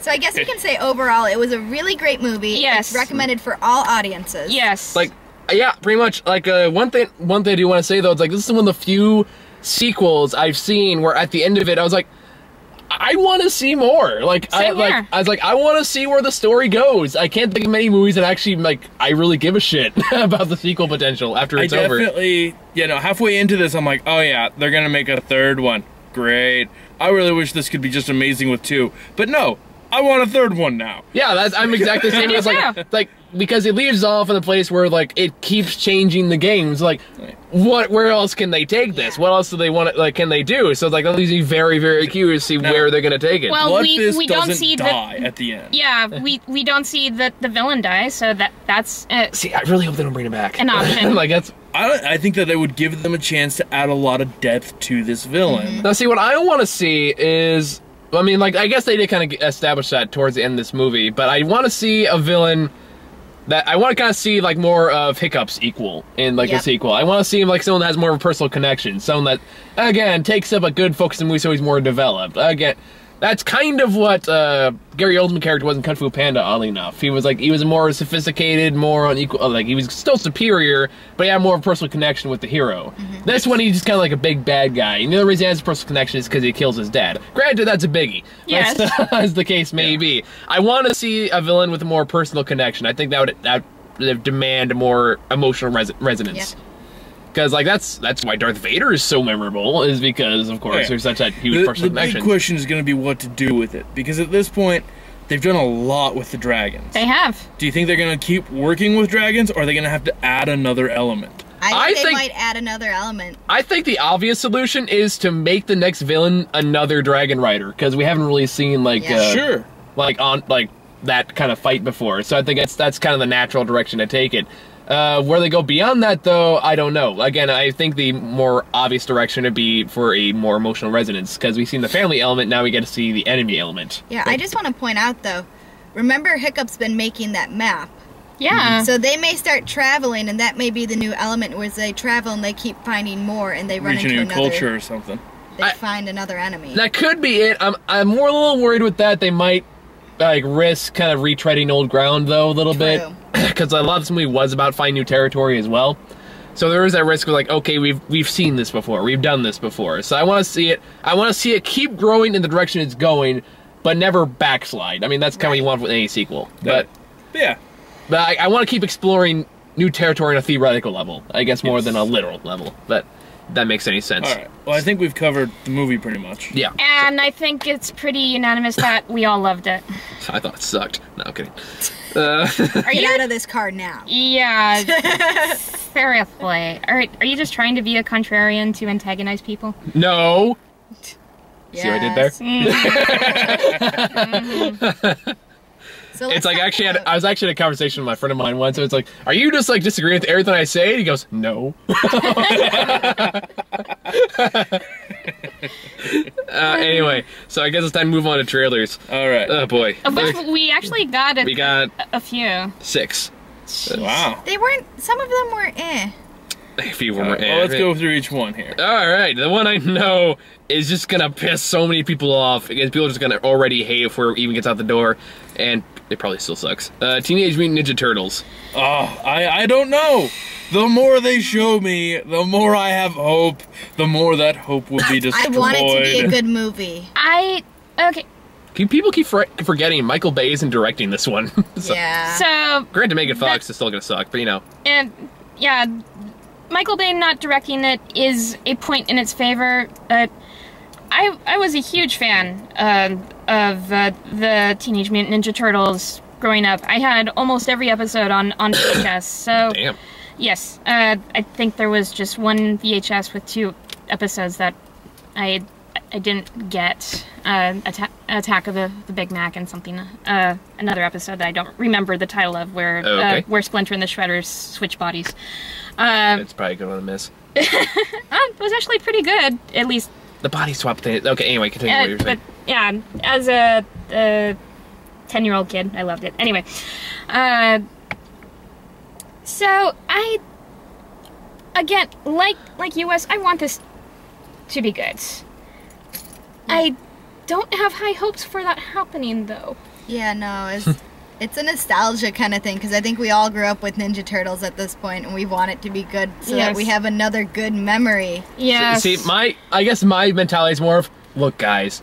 So I guess we can say overall it was a really great movie. Yes. It's recommended for all audiences. Yes. Like, yeah, pretty much. Like, one thing I do want to say, though, it's like, this is one of the few sequels I've seen where at the end of it, I was like, I want to see more. Like, Same here. I was like, I want to see where the story goes. I can't think of many movies that actually, like, I really give a shit about the sequel potential after I it's over. definitely, halfway into this, I'm like, oh yeah, they're gonna make a third one. Great. I really wish this could be just amazing with two. But no, I want a third one now. Yeah, I'm exactly the same. do It's too. like, because it leaves off in a place where, like, it keeps changing the games. Like, where else can they take this? Yeah. What else do they want? Like, can they do? So, like, that leaves me very, very curious to see where they're gonna take it. Well, we Bloodfist don't doesn't see die at the end. Yeah, we don't see the villain die, so that's See, I really hope they don't bring it back. an option. Like, that's. I think that they would give them a chance to add a lot of depth to this villain. Now, see, what I want to see is. I mean, like, I guess they did kind of establish that towards the end of this movie, but I want to see a villain that I want to kind of see, like, more of Hiccup's equal in, like, Yep. a sequel. I want to see him like someone that has more of a personal connection, someone that, again, takes up a good focus in the movie so he's more developed. Again, that's kind of what Gary Oldman's character was in Kung Fu Panda, oddly enough. He was more sophisticated, more on equal, like, he was still superior, but he had more of a personal connection with the hero. This one, he's just kind of like a big bad guy. And the other reason he has a personal connection is because he kills his dad. Granted, that's a biggie. Yes. That's, as the case may be. I want to see a villain with a more personal connection. I think that would demand more emotional resonance. Yep. Because, like, that's why Darth Vader is so memorable, is because, of course, Yeah. there's such that huge The personal big connection. question is going to be what to do with it. Because at this point, they've done a lot with the dragons. They have. Do you think they're going to keep working with dragons, or are they going to have to add another element? I think they think- might add another element. I think the obvious solution is to make the next villain another dragon rider, because we haven't really seen, like, Yeah. Sure. like, on, like, that kind of fight before. So I think that's kind of the natural direction to take it. Where they go beyond that, though, I don't know. Again, I think the more obvious direction would be for a more emotional resonance, because we've seen the family element, now we get to see the enemy element. Yeah, I just want to point out though, remember Hiccup's been making that map. Yeah. So they may start traveling and that may be the new element where they travel and they keep finding more and they run Reach a into new another, culture or something. they find another enemy. That could be it. I'm more a little worried with that. They might, like, risk kind of retreading old ground, though, a little bit. True. Because a lot of this movie was about finding new territory as well. So there is that risk of, like, okay, we've seen this before, we've done this before. So I want to see it. I want to see it keep growing in the direction it's going, but never backslide. I mean, that's kind of what you want with any sequel. But Yeah. I want to keep exploring new territory on a theoretical level, I guess, more Yes. than a literal level. But if that makes any sense. All right. Well, I think we've covered the movie pretty much. Yeah. And I think it's pretty unanimous that we all loved it. I thought it sucked. No, I'm kidding. Are Get you? out of this car now. Yeah. Seriously. Are you just trying to be a contrarian to antagonize people? No. See what I did there? So It's let's like, talk actually, about- I was actually in a conversation with my friend of mine once, so it's like, are you just, like, disagreeing with everything I say? And he goes, no. Anyway, so I guess it's time to move on to trailers. All right. Oh, boy. Of which we actually got We got a few. 6. Wow. They weren't, some of them were eh. A few more. Well, let's go through each one here. All right, the one I know is just gonna piss so many people off because people are just gonna already hate it before it even gets out the door, and it probably still sucks. Teenage Mutant Ninja Turtles. Oh, I don't know. The more they show me, the more I have hope. The more that hope will be destroyed. I want it to be a good movie. Okay. People keep forgetting Michael Bay isn't directing this one. So, Yeah. So granted, Megan Fox is still gonna suck, but you know. and yeah, Michael Bay not directing it is a point in its favor. I was a huge fan of the Teenage Mutant Ninja Turtles growing up. I had almost every episode on VHS. So Damn. yes, I think there was just one VHS with 2 episodes that I didn't get. Attack of the Big Mac and something. Another episode that I don't remember the title of, where where Splinter and the Shredders switch bodies. It's probably a good one to miss. It was actually pretty good, at least. The body swap thing. Okay, anyway, continue what you're saying. But yeah, as a 10-year-old kid, I loved it. Anyway, so again, like US, I want this to be good. I don't have high hopes for that happening, though. Yeah, no, it's a nostalgia kind of thing, because I think we all grew up with Ninja Turtles at this point, and we want it to be good so that we have another good memory. Yeah. See, I guess my mentality is more of, look, guys,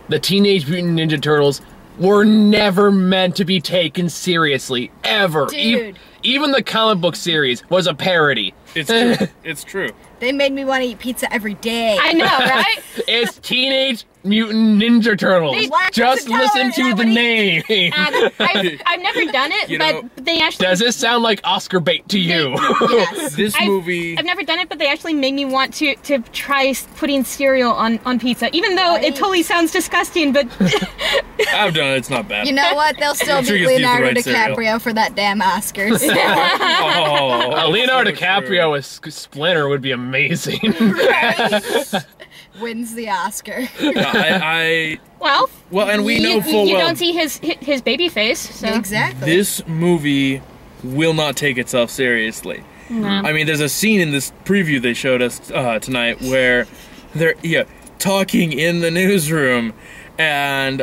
the Teenage Mutant Ninja Turtles were never meant to be taken seriously, ever. Dude. Even the comic book series was a parody. It's true. It's true. They made me want to eat pizza every day. I know, right? It's Teenage Mutant Ninja Turtles. Just listen to the name. I've never done it, but they actually... Does this sound like Oscar bait to you? Yes. This movie... I've never done it, but they actually made me want to try putting cereal on pizza, even though it totally sounds disgusting, but... I've done it. It's not bad. You know what? They'll still sure beat you used the Leonardo right DiCaprio cereal. for that damn Oscars. Leonardo so DiCaprio as Splinter would be amazing. Wins the Oscar. Well, and we know full you well don't see his baby face, so... Exactly. this movie will not take itself seriously. No. I mean, there's a scene in this preview they showed us tonight where they're talking in the newsroom, and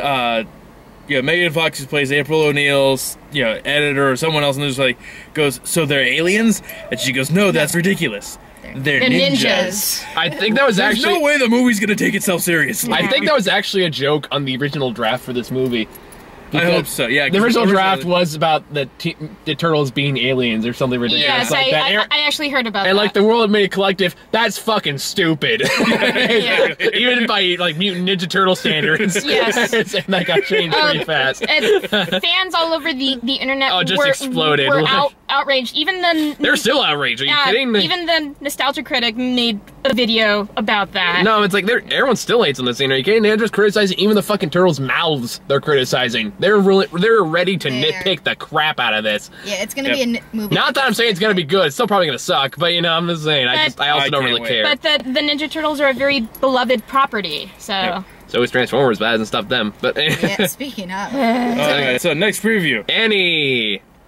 Megan Fox, who plays April O'Neil's editor or someone else in the news, like goes, "So they're aliens?" And she goes, "No, that's ridiculous. They're ninjas." I think that was There's actually... no way the movie's gonna take itself seriously. I think that was actually a joke on the original draft for this movie. I hope so. Yeah. The original draft was about the turtles being aliens or something ridiculous Yes, like that. I actually heard about that. And like the World Made Collective, that's fucking stupid. Even by like Mutant Ninja Turtle standards. Yes. And that got changed pretty fast. And fans all over the internet just exploded. were outraged. Even the... They're still outraged. Are you kidding me? Even the Nostalgia Critic made a video about that. No, it's like everyone still hates on this scene. Are you kidding? They're just criticizing even the fucking turtles' mouths. They're criticizing. They're ready to nitpick the crap out of this. Yeah, it's gonna be a movie. Not that I'm saying it's gonna be good. It's still probably gonna suck. But I'm just saying. I also don't really care. But the Ninja Turtles are a very beloved property. So. Yep. So is Transformers, but that hasn't stopped them. But Yeah, speaking of. Okay, so next preview.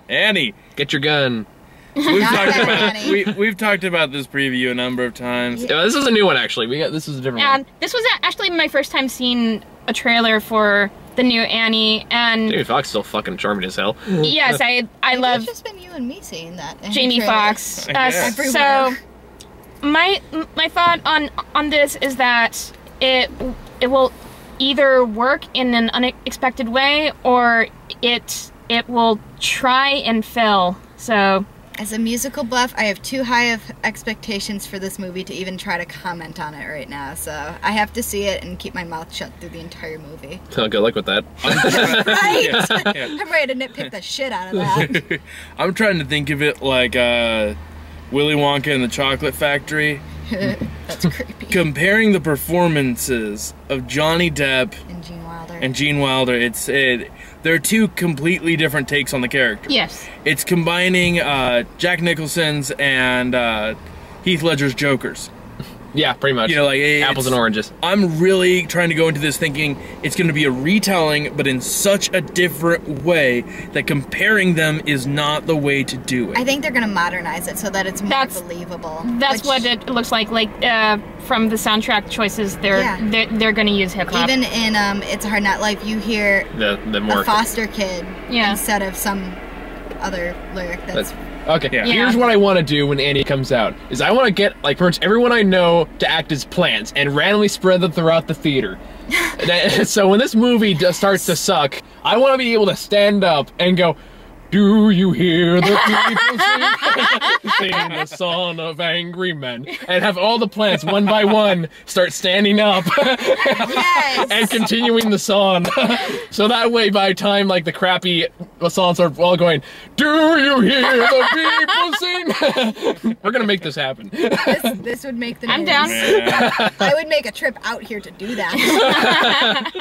Annie, get your gun. We've talked about this preview a number of times. Yeah, this is a new one actually. This is a different one. This was actually my first time seeing a trailer for the new Annie, and Jamie Foxx is still fucking charming as hell. yes, I love It's just been you and me seeing that. in Jamie trailers. Foxx. Everywhere. So my thought on this is that it will either work in an unexpected way, or it will try and fail. So. As a musical buff, I have too high of expectations for this movie to even try to comment on it right now. So I have to see it and keep my mouth shut through the entire movie. Oh, good luck with that. Right? I'm ready to nitpick the shit out of that. I'm trying to think of it like Willy Wonka and the Chocolate Factory. That's creepy. Comparing the performances of Johnny Depp And Gene Wilder. They're two completely different takes on the character. Yes. It's combining Jack Nicholson's and Heath Ledger's Jokers. Yeah, pretty much. You know, like apples and oranges. I'm really trying to go into this thinking it's going to be a retelling, but in such a different way that comparing them is not the way to do it. I think they're going to modernize it so that it's more believable. That's what it looks like. Like from the soundtrack choices, they're going to use hip hop. Even in It's a Hard Knock Life, you hear the more a foster kid instead of some other lyric that's. Okay, here's what I want to do when Annie comes out, is I want to get, like, pretty much everyone I know to act as plants and randomly spread them throughout the theater. So when this movie starts to suck, I want to be able to stand up and go, do you hear the people sing the song of angry men? And have all the plants, one by one, start standing up and continuing the song. So that way, by the time, like, the crappy songs are all going, do you hear the people sing? We're gonna make this happen. This would make the news. I'm down. Yeah. I would make a trip out here to do that.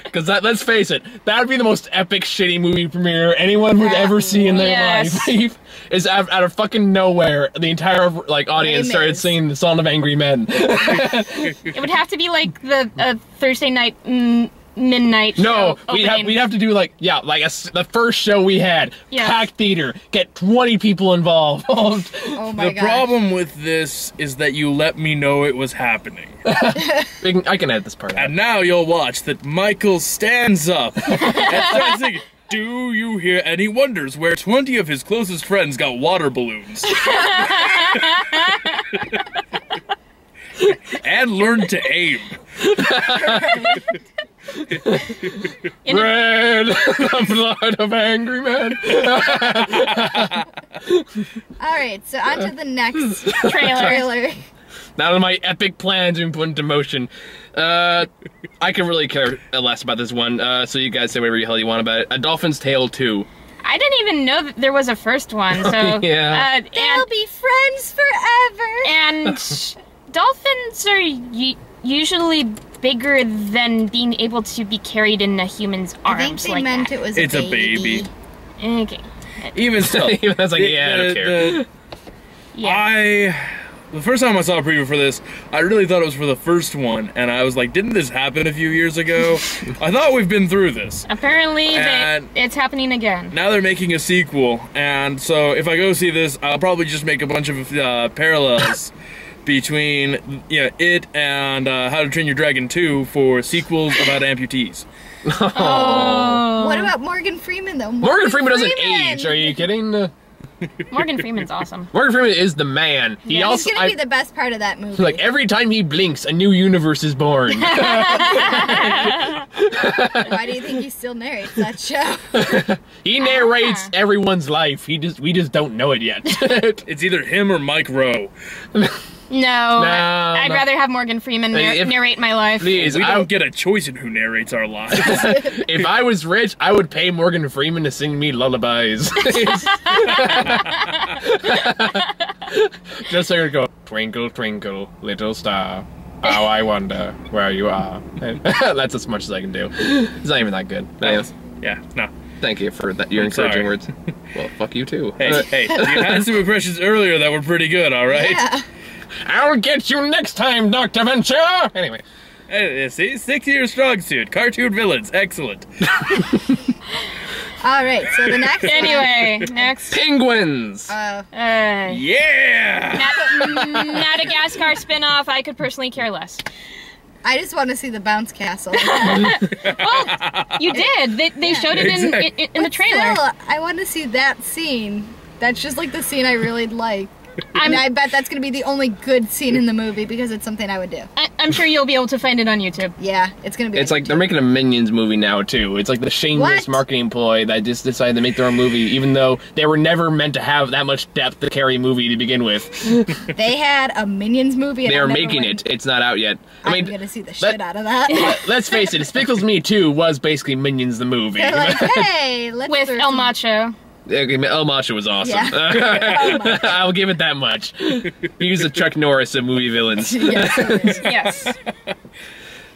Because let's face it, that would be the most epic shitty movie premiere anyone would ever see in their life. Is out of fucking nowhere, the entire audience started singing the Song of Angry Men. It would have to be like the Thursday night midnight. No, show we'd have to do the first show we had, packed theater, get 20 people involved. Oh my god. The problem with this is that you let me know it was happening. I can edit this part out. And now you'll watch that Michael stands up and starts singing, do you hear? And he wonders where 20 of his closest friends got water balloons. And learned to aim. Red, the blood of angry men. Alright, so on to the next trailer. Now that my epic plans have been put into motion, I can really care less about this one, so you guys say whatever the hell you want about it. A Dolphin's Tale 2. I didn't even know that there was a first one, so... Yeah. They'll be friends forever! And dolphins are usually bigger than being able to be carried in a human's arms. I think they meant it was a baby. Okay. Even still. Even that's like, I don't care. The first time I saw a preview for this, I really thought it was for the first one, and I was like, didn't this happen a few years ago? I thought we've been through this. Apparently, it's happening again. Now they're making a sequel, and so if I go see this, I'll probably just make a bunch of parallels between it and How to Train Your Dragon 2 for sequels about amputees. Oh. What about Morgan Freeman, though? Morgan Freeman doesn't age. Are you kidding? Morgan Freeman's awesome. Morgan Freeman is the man. He's gonna be the best part of that movie. Like, every time he blinks, a new universe is born. Why do you think he still narrates that show? He narrates everyone's life. We just don't know it yet. It's either him or Mike Rowe. No, I'd rather have Morgan Freeman narrate my life. Please, we don't get a choice in who narrates our lives. If I was rich, I would pay Morgan Freeman to sing me lullabies. Just so I could go, twinkle, twinkle, little star, how I wonder where you are. That's as much as I can do. It's not even that good. Anyways, Yeah, no. Thank you for your encouraging words. Well, fuck you too. Hey, you had some impressions earlier that were pretty good, alright? Yeah. I'll get you next time, Dr. Venture! Anyway. Hey, see? Stick to your strong suit. Cartoon villains. Excellent. Alright, so the next Anyway, next. Penguins! Yeah! Madagascar spin-off, I could personally care less. I just want to see the bounce castle. Well, you did. They showed it in the trailer. Still, I want to see that scene. That's just like the scene I really like. And I bet that's going to be the only good scene in the movie because it's something I would do. I'm sure you'll be able to find it on YouTube. Yeah, it's going to be. It's like they're making a Minions movie now, too. It's like the shameless marketing ploy that just decided to make their own movie, even though they were never meant to have that much depth to carry a movie to begin with. They had a Minions movie. And they are making it. It's not out yet. I'm going to see the shit out of that. Let's face it, Despicable Me 2 was basically Minions the movie. They're like, hey, let's with El Macho. Okay, El Macho was awesome. Yeah. I'll give it that much. He was a Chuck Norris of movie villains. Yes. Yes.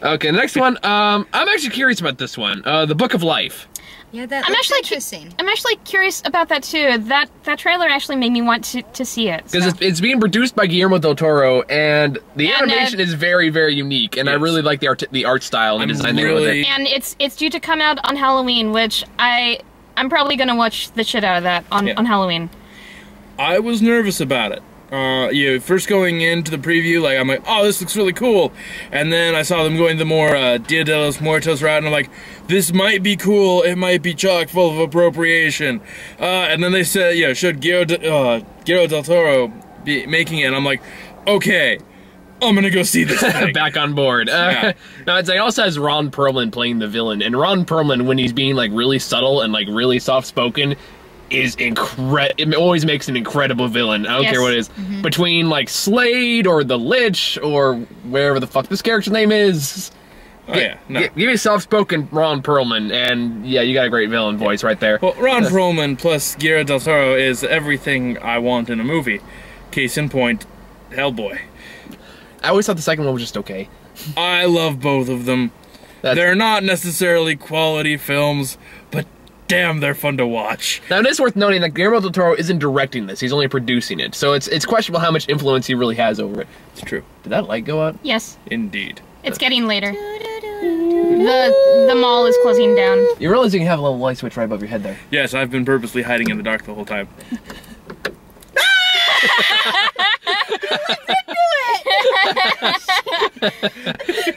Okay, the next one. I'm actually curious about this one. The Book of Life. Yeah, that I'm looks actually interesting. I'm actually curious about that too. That trailer actually made me want to see it. Because So. it's being produced by Guillermo del Toro, and the And, animation is very, very unique, and I Yes. really like the art style and the design they went with it. And it's due to come out on Halloween, which I'm probably gonna watch the shit out of that on Halloween. I was nervous about it. First going into the preview, like, I'm like, oh, this looks really cool. And then I saw them going the more Dia de los Muertos route, and I'm like, this might be cool, it might be chock full of appropriation. And then they said, showed Guillermo del Toro making it, and I'm like, okay, I'm gonna go see this thing. Back on board. Yeah. No, it also has Ron Perlman playing the villain, and Ron Perlman, when he's being like really subtle and like really soft-spoken, is incredible. It always makes an incredible villain. I don't care what it is. Between like Slade or the Lich or wherever the fuck this character's name is. Oh, yeah. No. Give me a soft-spoken Ron Perlman, and yeah, you got a great villain voice right there. Well, Ron Perlman plus Guillermo del Toro is everything I want in a movie. Case in point, Hellboy. I always thought the second one was just okay. I love both of them. They're not necessarily quality films, but damn, they're fun to watch. Now, it is worth noting that Guillermo del Toro isn't directing this. He's only producing it. So it's questionable how much influence he really has over it. It's true. Did that light go out? Yes, Indeed. it's getting later. The mall is closing down. You realize you can have a little light switch right above your head there. Yes, I've been purposely hiding in the dark the whole time.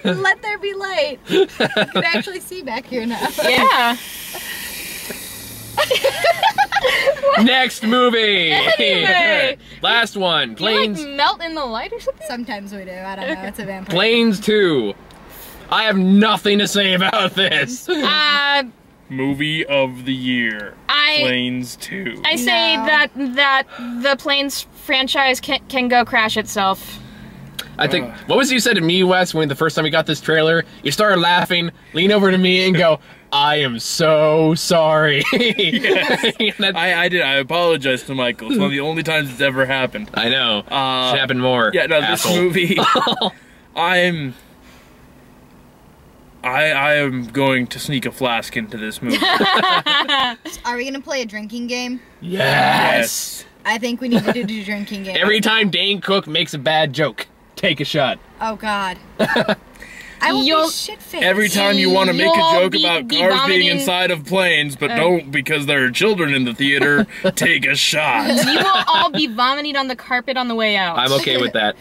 Let there be light. You can actually see back here now. Yeah. Next movie! Anyway. Last one. Do you like Planes, melt in the light or something? Sometimes we do. I don't know. It's a vampire. Planes 2. I have nothing to say about this. Movie of the year. Planes 2. I say No. that the Planes franchise can go crash itself. I think, what was it you said to me, Wes, when the first time we got this trailer? You started laughing, lean over to me and go, I am so sorry. I did. I apologize to Michael. It's one of the only times it's ever happened. I know. Should happen more. Yeah, no, asshole. this movie, I am going to sneak a flask into this movie. Are we gonna play a drinking game? Yes. I think we need to do a drinking game. Every time Dane Cook makes a bad joke, take a shot. Oh God. I will You'll- be shit-faced. Every time you want to make a You'll joke be about cars vomiting. being inside of planes, but don't because there are children in the theater, take a shot. You will all be vomiting on the carpet on the way out. I'm okay with that.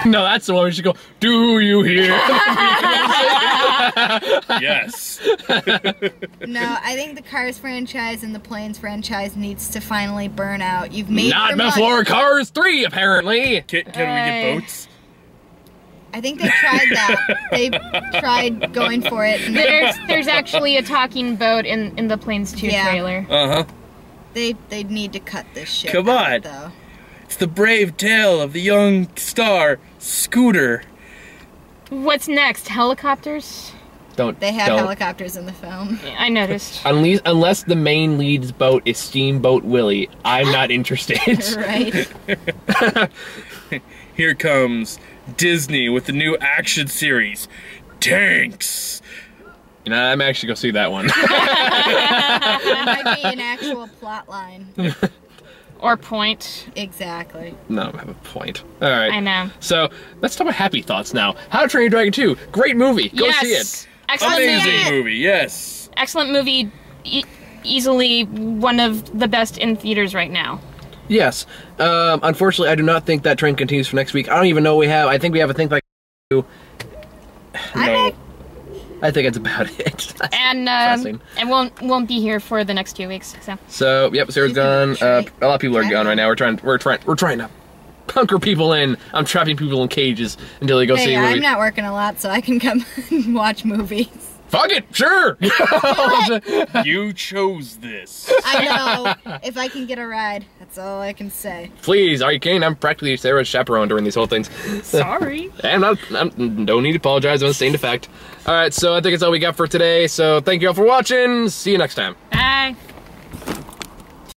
No, that's the one we should go, do you hear? Yes. No, I think the Cars franchise and the Planes franchise needs to finally burn out. You've made Not your before money. Cars 3, apparently. Can we get boats? I think they tried that. They tried going for it. And There's actually a talking boat in the Planes 2 Yeah. trailer. Uh-huh. they need to cut this shit Come out, on. though. It's the brave tale of the young star, Scooter. What's next? Helicopters? Don't. They had don't. helicopters in the film. I noticed. Unless the main lead's boat is Steamboat Willie, I'm not interested. Right? Here comes Disney with the new action series, Tanks. You know, I'm actually gonna see that one. That might be an actual plot line. Or Point. Exactly. No, I have a point. All right. I know. So let's talk about happy thoughts now. How to Train Your Dragon 2. Great movie. Go see it. Excellent Amazing movie. movie, yes. Excellent movie. Easily one of the best in theaters right now. Yes. Unfortunately, I do not think that trend continues for next week. I don't even know we have. I think we have a Think Like No. I think that's about it. And Depressing. and won't be here for the next 2 weeks. So yep, Sarah's gone. A lot of people are gone right now. We're trying to hunker people in. I'm trapping people in cages until they go see Hey, a movie. I'm not working a lot, so I can come and watch movies. Fuck it, sure. You chose this. I know. If I can get a ride, that's all I can say. Please, are you kidding? I'm practically Sarah's chaperone during these whole things. Sorry. I'm don't need to apologize. I'm stating the fact. All right, so I think that's all we got for today. So thank you all for watching. See you next time. Bye.